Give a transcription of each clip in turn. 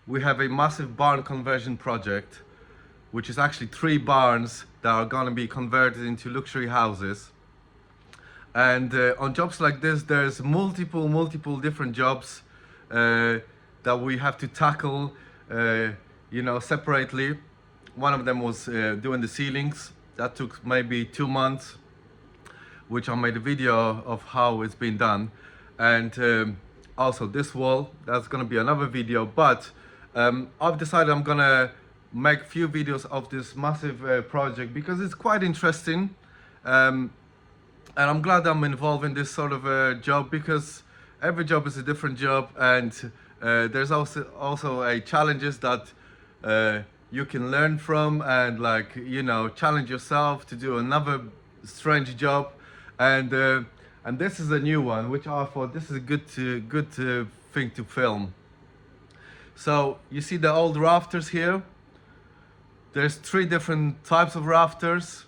we have a massive barn conversion project, which is actually 3 barns that are going to be converted into luxury houses. And on jobs like this, there's multiple different jobs that we have to tackle, separately. One of them was doing the ceilings. That took maybe 2 months, which I made a video of how it's been done. And also this wall, that's gonna be another video. But I've decided I'm gonna make a few videos of this massive project because it's quite interesting. And I'm glad I'm involved in this sort of a job, because every job is a different job, and there's also a challenges that you can learn from, and challenge yourself to do another strange job. And this is a new one, which I thought this is a good thing to film. So you see the old rafters here. There's 3 different types of rafters.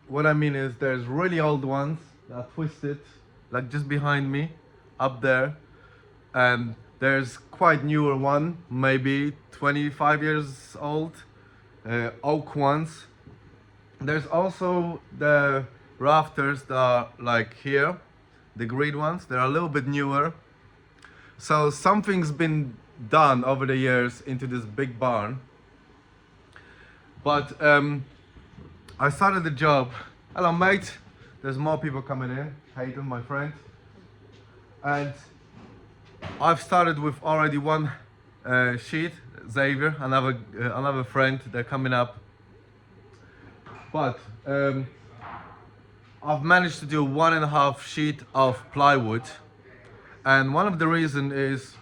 What I mean is there's really old ones that are twisted, like just behind me, up there. And there's quite newer one, maybe 25 years old, oak ones. There's also the rafters that are like here, the green ones. They're a little bit newer. So something's been done over the years into this big barn. But I started the job. Hello, mate. There's more people coming in. Hayden, my friend. And I've started with already one sheet. Xavier, another friend, they're coming up. But I've managed to do 1.5 sheet of plywood. And one of the reasons is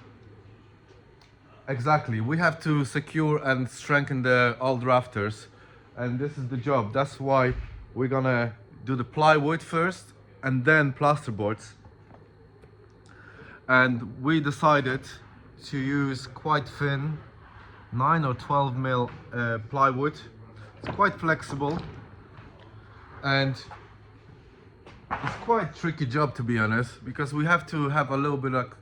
exactly, we have to secure and strengthen the old rafters. And this is the job. That's why we're gonna do the plywood first and then plasterboards. And we decided to use quite thin 9 or 12 mil plywood. It's quite flexible, and it's quite tricky job, to be honest, because we have to have a little bit of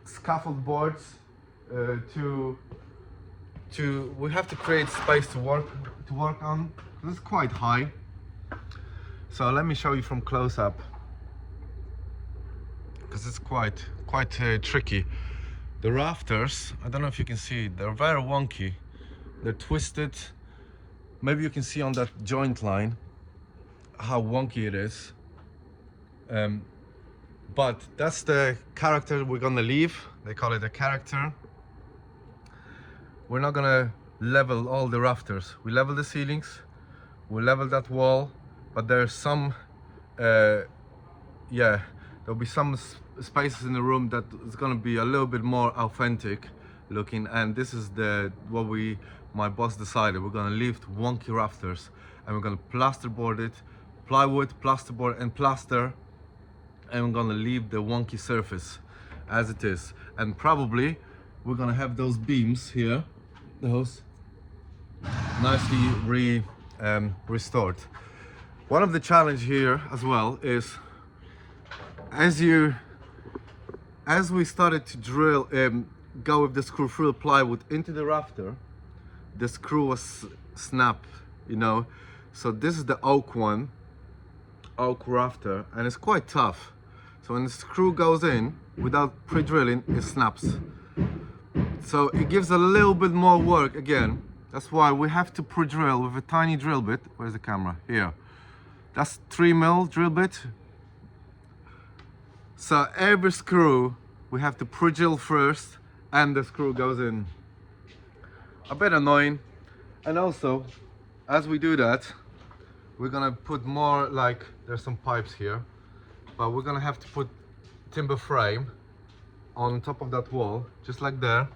scaffold boards we have to create space to work on. This is quite high. So let me show you from close up, because it's quite tricky. The rafters, I don't know if you can see, they're very wonky. They're twisted. Maybe you can see on that joint line how wonky it is. But that's the character we're gonna leave. They call it a character. We're not gonna level all the rafters. We level the ceilings, we level that wall, but there's some, there'll be some spaces in the room that is gonna be a little bit more authentic looking. And this is what my boss decided. We're gonna leave wonky rafters, and we're gonna plasterboard it, plywood, plasterboard, and plaster. And we're gonna leave the wonky surface as it is. And probably we're gonna have those beams here, those nicely restored. One of the challenge here as well is, as we started to drill, go with the screw through plywood into the rafter, the screw was snapped, So this is the oak rafter, and it's quite tough. So when the screw goes in without pre-drilling, it snaps. So it gives a little bit more work again. That's why we have to pre-drill with a tiny drill bit. Where's the camera? Here. That's 3 mil drill bit. So every screw we have to pre-drill first, and the screw goes in. A bit annoying. And also, as we do that, we're gonna put more, there's some pipes here, but we're gonna have to put timber frame on top of that wall, just like there.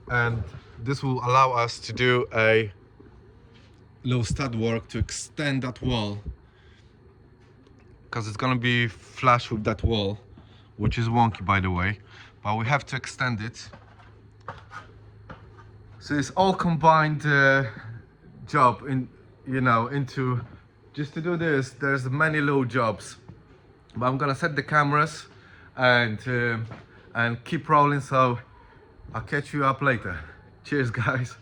And this will allow us to do a little stud work to extend that wall, because it's gonna be flush with that wall, which is wonky, by the way, but we have to extend it. So it's all combined job into just to do this. There's many little jobs, but I'm gonna set the cameras, and and keep rolling. So I'll catch you up later. Cheers, guys.